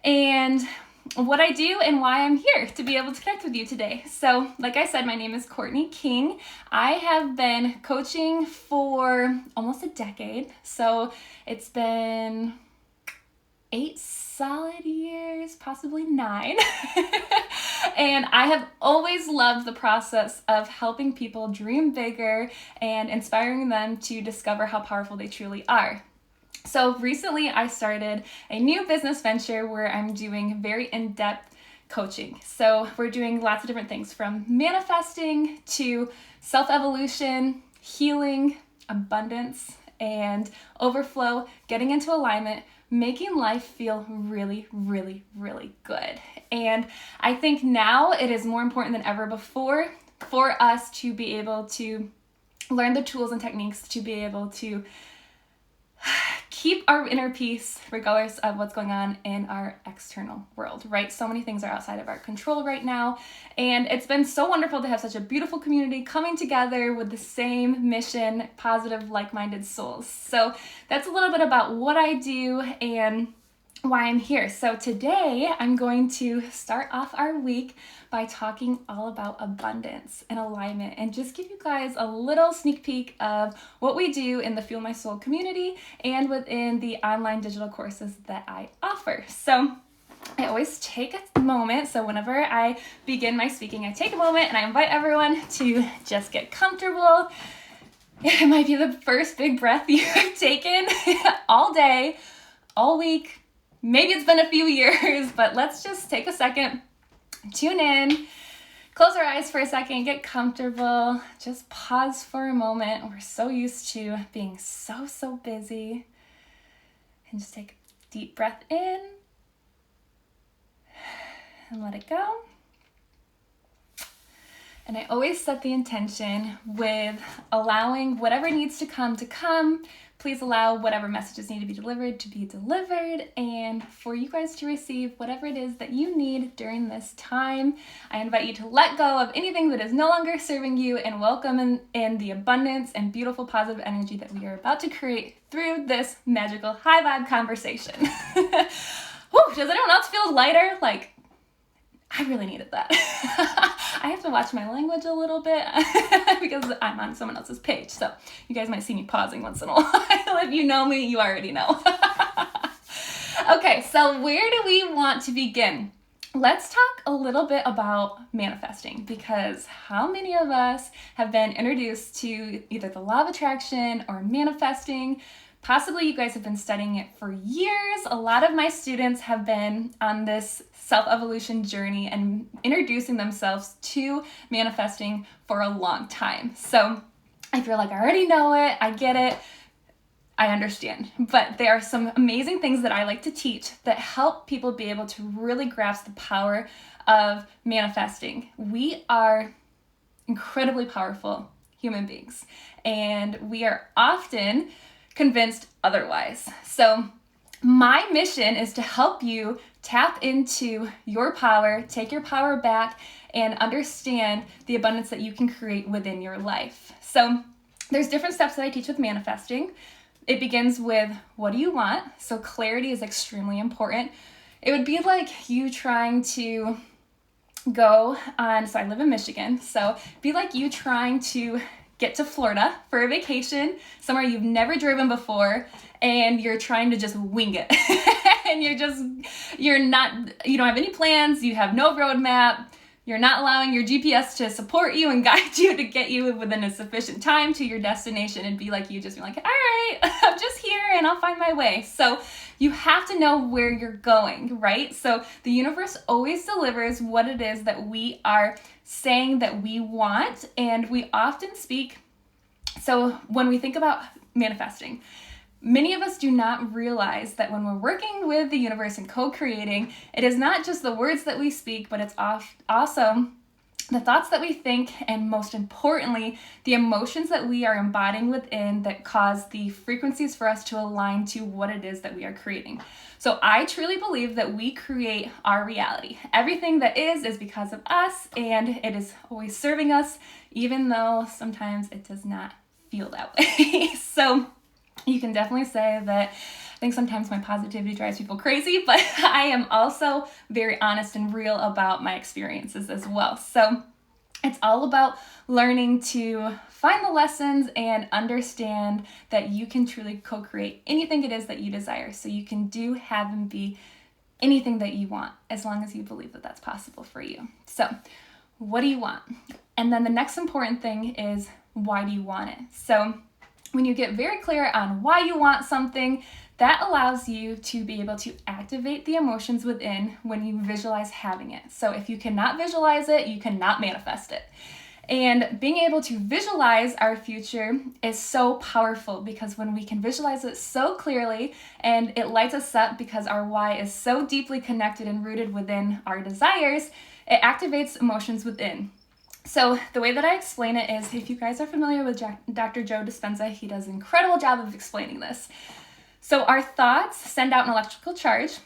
and what I do and why I'm here to be able to connect with you today. So, like I said, my name is Courtney King. I have been coaching for almost a decade. So it's been 8 solid years, possibly 9. And I have always loved the process of helping people dream bigger and inspiring them to discover how powerful they truly are. So recently I started a new business venture where I'm doing very in-depth coaching. So we're doing lots of different things, from manifesting to self-evolution, healing, abundance, and overflow, getting into alignment, making life feel really, really, really good. And I think now it is more important than ever before for us to be able to learn the tools and techniques to be able to keep our inner peace regardless of what's going on in our external world, right? So many things are outside of our control right now. And it's been so wonderful to have such a beautiful community coming together with the same mission, positive, like-minded souls. So that's a little bit about what I do and why I'm here. So today I'm going to start off our week by talking all about abundance and alignment and just give you guys a little sneak peek of what we do in the Fuel My Soul community and within the online digital courses that I offer. So I always take a moment. So whenever I begin my speaking, I take a moment and I invite everyone to just get comfortable. It might be the first big breath you've taken all day, all week. Maybe it's been a few years, but let's just take a second, tune in, close our eyes for a second, get comfortable, just pause for a moment. We're so used to being so busy. And just take a deep breath in and let it go. And I always set the intention with allowing whatever needs to come. Please allow whatever messages need to be delivered, and for you guys to receive whatever it is that you need during this time. I invite you to let go of anything that is no longer serving you and welcome in the abundance and beautiful positive energy that we are about to create through this magical high vibe conversation. Whew, does anyone else feel lighter? Like, I really needed that. I have to watch my language a little bit because I'm on someone else's page. So you guys might see me pausing once in a while. If you know me, you already know. Okay, so where do we want to begin? Let's talk a little bit about manifesting, because how many of us have been introduced to either the law of attraction or manifesting? Possibly you guys have been studying it for years. A lot of my students have been on this self-evolution journey and introducing themselves to manifesting for a long time. So if you're like, I already know it, I get it, I understand. But there are some amazing things that I like to teach that help people be able to really grasp the power of manifesting. We are incredibly powerful human beings, and we are often convinced otherwise. So my mission is to help you tap into your power, take your power back, and understand the abundance that you can create within your life. So there's different steps that I teach with manifesting. It begins with, what do you want? So clarity is extremely important. It would be like you trying to go on, so I live in Michigan, so it'd be like you trying to get to Florida for a vacation, somewhere you've never driven before, and you're trying to just wing it. And you don't have any plans, you have no roadmap, you're not allowing your GPS to support you and guide you to get you within a sufficient time to your destination. It'd be like you just be like, all right, I'm just here and I'll find my way. So you have to know where you're going, right? So the universe always delivers what it is that we are saying that we want, and we often speak. So when we think about manifesting, many of us do not realize that when we're working with the universe and co-creating, it is not just the words that we speak, but it's also the thoughts that we think, and most importantly, the emotions that we are embodying within that cause the frequencies for us to align to what it is that we are creating. So I truly believe that we create our reality. Everything that is because of us, and it is always serving us, even though sometimes it does not feel that way. So you can definitely say that think sometimes my positivity drives people crazy, but I am also very honest and real about my experiences as well. So it's all about learning to find the lessons and understand that you can truly co-create anything it is that you desire. So you can do, have, and be anything that you want, as long as you believe that that's possible for you. So what do you want? And then the next important thing is, why do you want it? So when you get very clear on why you want something, that allows you to be able to activate the emotions within when you visualize having it. So if you cannot visualize it, you cannot manifest it. And being able to visualize our future is so powerful, because when we can visualize it so clearly and it lights us up because our why is so deeply connected and rooted within our desires, it activates emotions within. So the way that I explain it is, if you guys are familiar with Dr. Joe Dispenza, he does an incredible job of explaining this. So our thoughts send out an electrical charge,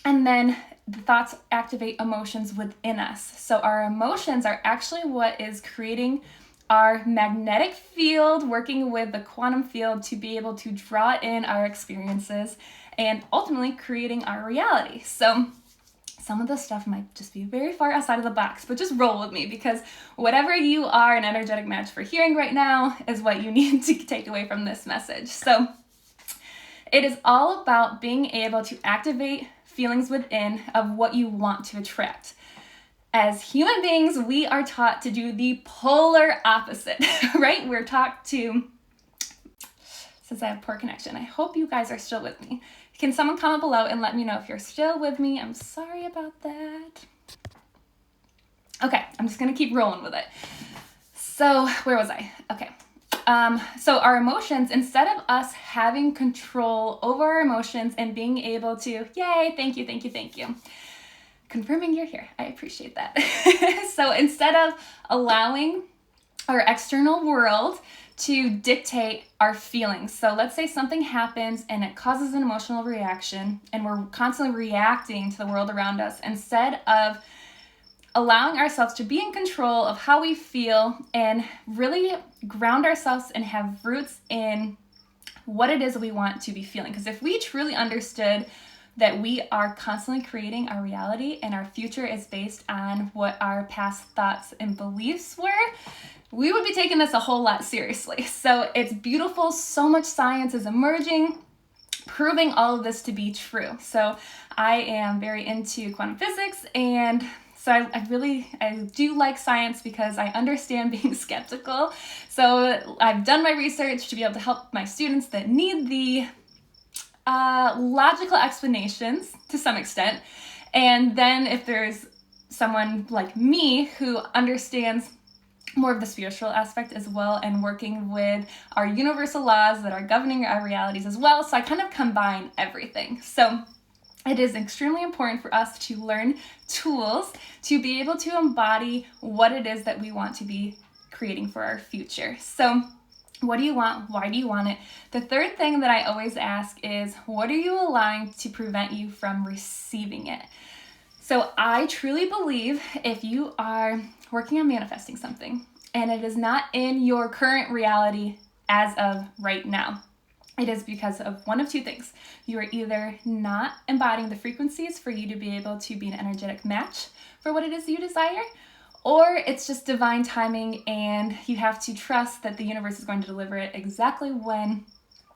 and then the thoughts activate emotions within us. So our emotions are actually what is creating our magnetic field, working with the quantum field to be able to draw in our experiences and ultimately creating our reality. So some of this stuff might just be very far outside of the box, but just roll with me, because whatever you are an energetic match for hearing right now is what you need to take away from this message. So it is all about being able to activate feelings within of what you want to attract. As human beings, we are taught to do the polar opposite, right? We're taught to, since I have poor connection, I hope you guys are still with me. Can someone comment below and let me know if you're still with me? I'm sorry about that. Okay, I'm just gonna keep rolling with it. So where was I? Okay. So our emotions, instead of us having control over our emotions and being able to, yay, thank you. Confirming you're here. I appreciate that. So instead of allowing our external world to dictate our feelings. So let's say something happens and it causes an emotional reaction, and we're constantly reacting to the world around us, instead of allowing ourselves to be in control of how we feel and really ground ourselves and have roots in what it is we want to be feeling. Because if we truly understood that we are constantly creating our reality and our future is based on what our past thoughts and beliefs were, we would be taking this a whole lot seriously. So it's beautiful. So much science is emerging, proving all of this to be true. So I am very into quantum physics, and so I do like science because I understand being skeptical. So I've done my research to be able to help my students that need the logical explanations to some extent. And then if there's someone like me who understands more of the spiritual aspect as well, and working with our universal laws that are governing our realities as well. So I kind of combine everything. So it is extremely important for us to learn tools to be able to embody what it is that we want to be creating for our future. So what do you want? Why do you want it? The third thing that I always ask is, what are you allowing to prevent you from receiving it? So I truly believe if you are working on manifesting something and it is not in your current reality as of right now, it is because of one of two things. You are either not embodying the frequencies for you to be able to be an energetic match for what it is you desire, or it's just divine timing and you have to trust that the universe is going to deliver it exactly when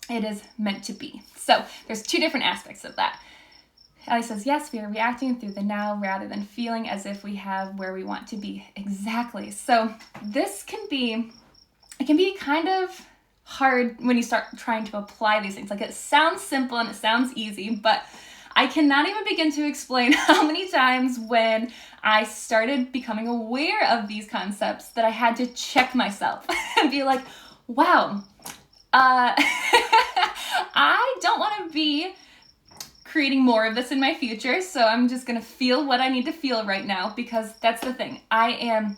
it is meant to be. So there's two different aspects of that. Ellie says, yes, we are reacting through the now rather than feeling as if we have where we want to be. Exactly. So this can be kind of hard when you start trying to apply these things. Like, it sounds simple and it sounds easy, but I cannot even begin to explain how many times when I started becoming aware of these concepts that I had to check myself and be like, wow, I don't want to be creating more of this in my future, so I'm just going to feel what I need to feel right now, because that's the thing. I am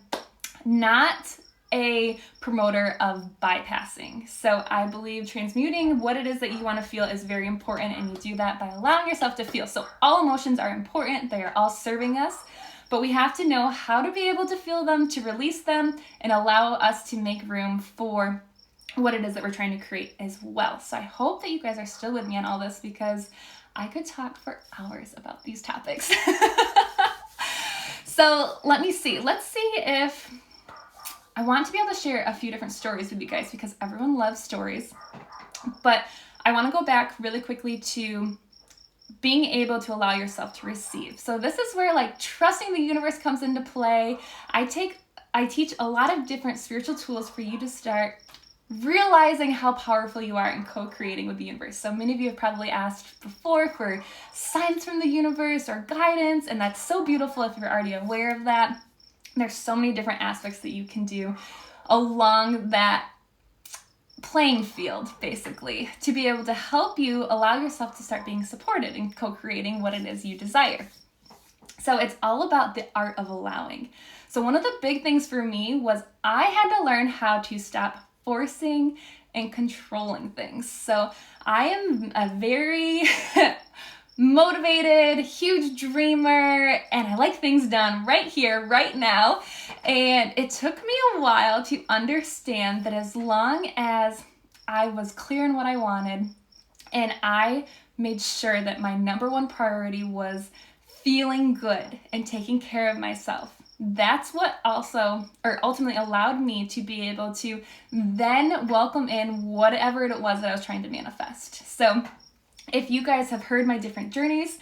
not a promoter of bypassing. So I believe transmuting what it is that you want to feel is very important, and you do that by allowing yourself to feel. So all emotions are important. They are all serving us, but we have to know how to be able to feel them, to release them, and allow us to make room for what it is that we're trying to create as well. So I hope that you guys are still with me on all this, because I could talk for hours about these topics. So let me see. Let's see if I want to be able to share a few different stories with you guys, because everyone loves stories. But I want to go back really quickly to being able to allow yourself to receive. So this is where like trusting the universe comes into play. I teach a lot of different spiritual tools for you to start realizing how powerful you are in co-creating with the universe. So many of you have probably asked before for signs from the universe or guidance, and that's so beautiful if you're already aware of that. There's so many different aspects that you can do along that playing field, basically, to be able to help you allow yourself to start being supported in co-creating what it is you desire. So it's all about the art of allowing. So one of the big things for me was I had to learn how to stop forcing and controlling things. So I am a very motivated, huge dreamer, and I like things done right here, right now. And it took me a while to understand that as long as I was clear in what I wanted, and I made sure that my number one priority was feeling good and taking care of myself, that's what ultimately allowed me to be able to then welcome in whatever it was that I was trying to manifest. So if you guys have heard my different journeys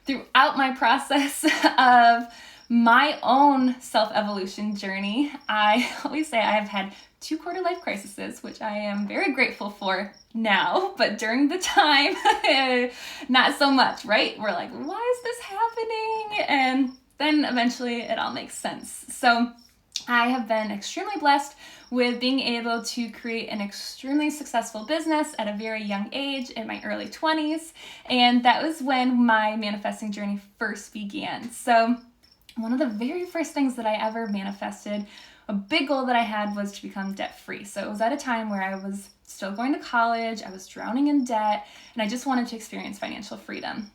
throughout my process of my own self-evolution journey, I always say I've had 2 quarter-life crises, which I am very grateful for now, but during the time, not so much, right? We're like, why is this happening? And then eventually it all makes sense. So I have been extremely blessed with being able to create an extremely successful business at a very young age, in my early 20s. And that was when my manifesting journey first began. So one of the very first things that I ever manifested, a big goal that I had, was to become debt-free. So it was at a time where I was still going to college, I was drowning in debt, and I just wanted to experience financial freedom.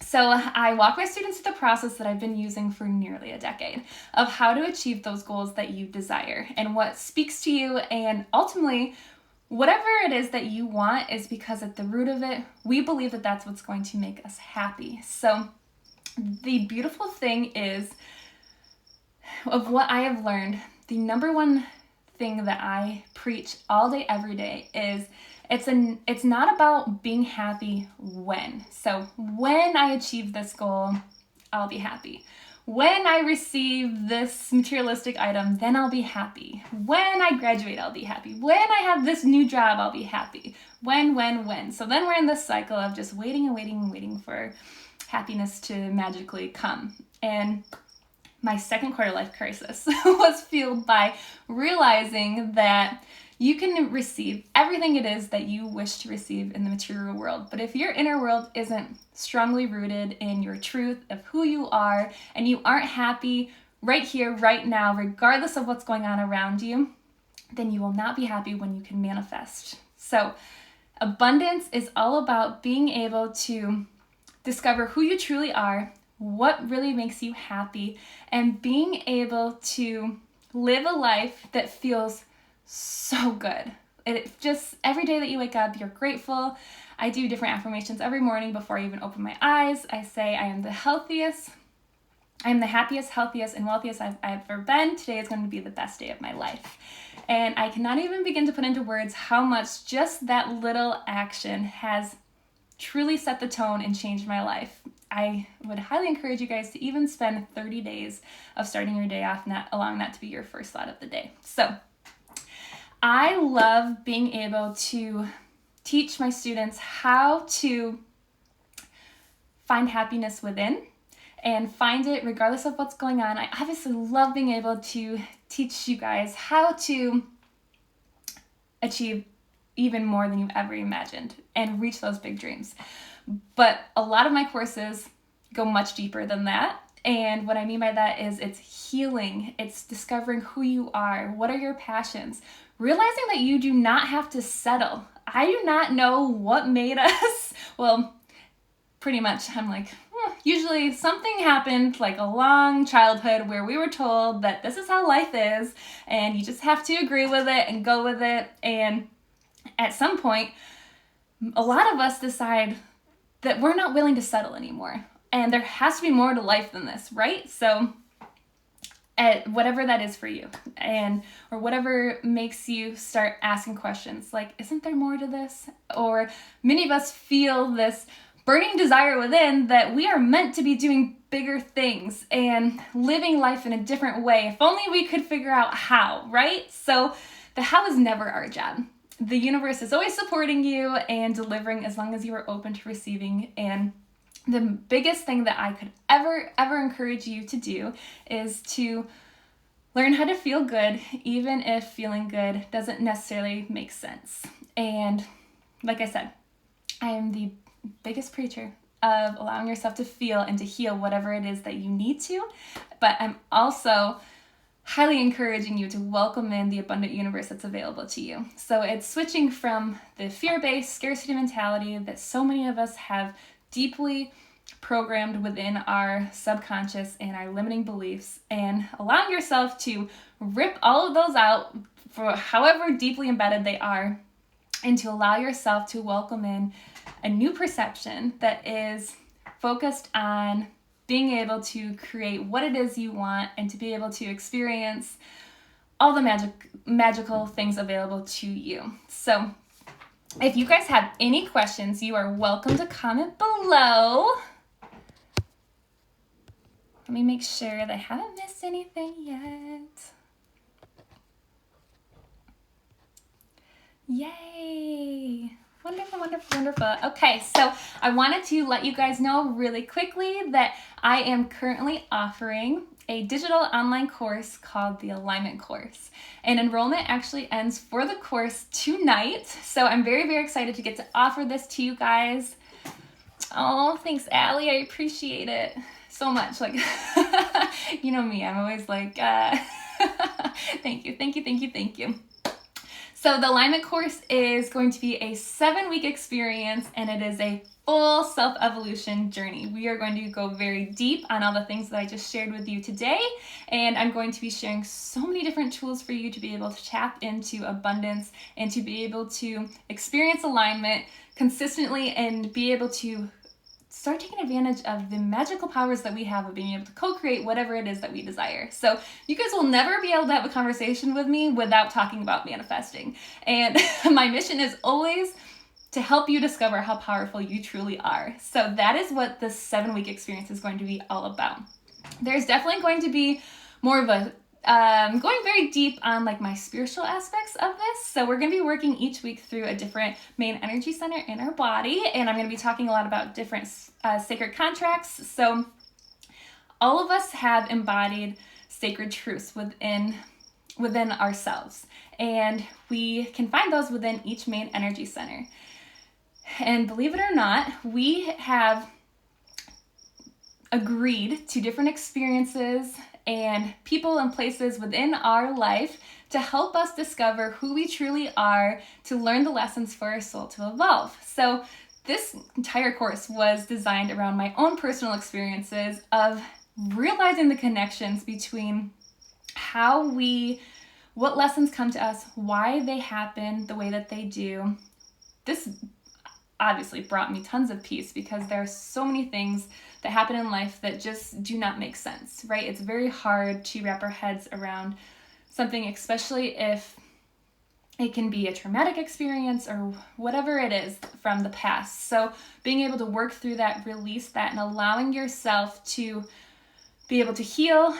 So I walk my students through the process that I've been using for nearly a decade of how to achieve those goals that you desire and what speaks to you, and ultimately whatever it is that you want is because at the root of it, we believe that that's what's going to make us happy. So the beautiful thing is, of what I have learned, the number one thing that I preach all day, every day is it's not about being happy when. So when I achieve this goal, I'll be happy. When I receive this materialistic item, then I'll be happy. When I graduate, I'll be happy. When I have this new job, I'll be happy. When. So then we're in this cycle of just waiting for happiness to magically come. And my second quarter life crisis was fueled by realizing that you can receive everything it is that you wish to receive in the material world. But if your inner world isn't strongly rooted in your truth of who you are, and you aren't happy right here, right now, regardless of what's going on around you, then you will not be happy when you can manifest. So abundance is all about being able to discover who you truly are, what really makes you happy, and being able to live a life that feels so good. It just, every day that you wake up, you're grateful. I do different affirmations every morning before I even open my eyes. I say, I am the happiest, healthiest, and wealthiest I've ever been. Today is going to be the best day of my life. And I cannot even begin to put into words how much just that little action has truly set the tone and changed my life. I would highly encourage you guys to even spend 30 days of starting your day off, not allowing that to be your first thought of the day. So I love being able to teach my students how to find happiness within and find it regardless of what's going on. I obviously love being able to teach you guys how to achieve even more than you've ever imagined and reach those big dreams. But a lot of my courses go much deeper than that. And what I mean by that is it's healing, it's discovering who you are, what are your passions, realizing that you do not have to settle. I do not know what made us, well, pretty much I'm like, usually something happened, like a long childhood where we were told that this is how life is and you just have to agree with it and go with it. And at some point, a lot of us decide that we're not willing to settle anymore. And there has to be more to life than this, right? So at whatever that is for you, and or whatever makes you start asking questions like, isn't there more to this? Or many of us feel this burning desire within that we are meant to be doing bigger things and living life in a different way. If only we could figure out how, right? So the how is never our job. The universe is always supporting you and delivering as long as you are open to receiving. And the biggest thing that I could ever encourage you to do is to learn how to feel good, even if feeling good doesn't necessarily make sense. And like I said, I am the biggest preacher of allowing yourself to feel and to heal whatever it is that you need to, but I'm also highly encouraging you to welcome in the abundant universe that's available to you. So it's switching from the fear-based scarcity mentality that so many of us have deeply programmed within our subconscious and our limiting beliefs, and allowing yourself to rip all of those out for however deeply embedded they are, and to allow yourself to welcome in a new perception that is focused on being able to create what it is you want and to be able to experience all the magical things available to you. So if you guys have any questions, you are welcome to comment below. Let me make sure that I haven't missed anything yet. Yay! Wonderful. Okay, so I wanted to let you guys know really quickly that I am currently offering a digital online course called the Alignment Course. And enrollment actually ends for the course tonight. So I'm very excited to get to offer this to you guys. Oh, thanks, Allie. I appreciate it so much. Like, you know me, I'm always like, thank you. So the Alignment Course is going to be a 7-week experience, and it is a full self-evolution journey. We are going to go very deep on all the things that I just shared with you today, and I'm going to be sharing so many different tools for you to be able to tap into abundance and to be able to experience alignment consistently and be able to start taking advantage of the magical powers that we have of being able to co-create whatever it is that we desire. So you guys will never be able to have a conversation with me without talking about manifesting. And my mission is always to help you discover how powerful you truly are. So that is what this 7-week experience is going to be all about. There's definitely going to be more of a going very deep on like my spiritual aspects of this. So we're going to be working each week through a different main energy center in our body, and I'm going to be talking a lot about different sacred contracts. So all of us have embodied sacred truths within ourselves, and we can find those within each main energy center. And believe it or not, we have agreed to different experiences and people and places within our life to help us discover who we truly are, to learn the lessons for our soul to evolve. So this entire course was designed around my own personal experiences of realizing the connections between what lessons come to us, why they happen the way that they do. This obviously brought me tons of peace because there are so many things that happen in life that just do not make sense, right? It's very hard to wrap our heads around something, especially if it can be a traumatic experience or whatever it is from the past. So being able to work through that, release that, and allowing yourself to be able to heal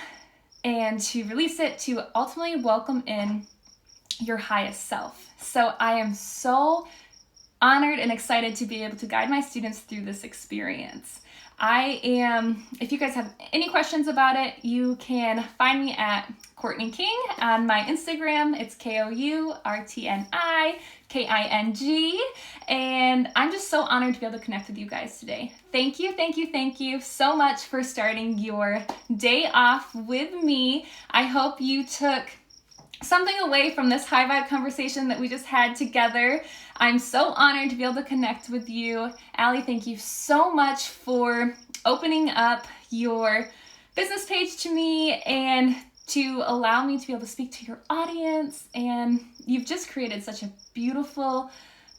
and to release it, to ultimately welcome in your highest self. So I am so honored and excited to be able to guide my students through this experience. If you guys have any questions about it, you can find me at Courtney King on my Instagram. It's KourtneyKing. And I'm just so honored to be able to connect with you guys today. Thank you so much for starting your day off with me. I hope you took something away from this high vibe conversation that we just had together. I'm so honored to be able to connect with you. Allie, thank you so much for opening up your business page to me and to allow me to be able to speak to your audience. And you've just created such a beautiful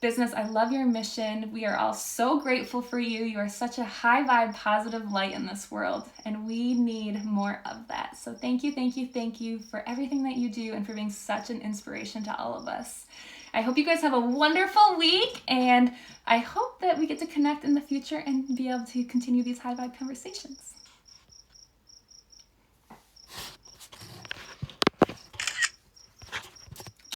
business. I love your mission. We are all so grateful for you. You are such a high vibe, positive light in this world, and we need more of that. So thank you, thank you, thank you for everything that you do and for being such an inspiration to all of us. I hope you guys have a wonderful week, and I hope that we get to connect in the future and be able to continue these high vibe conversations.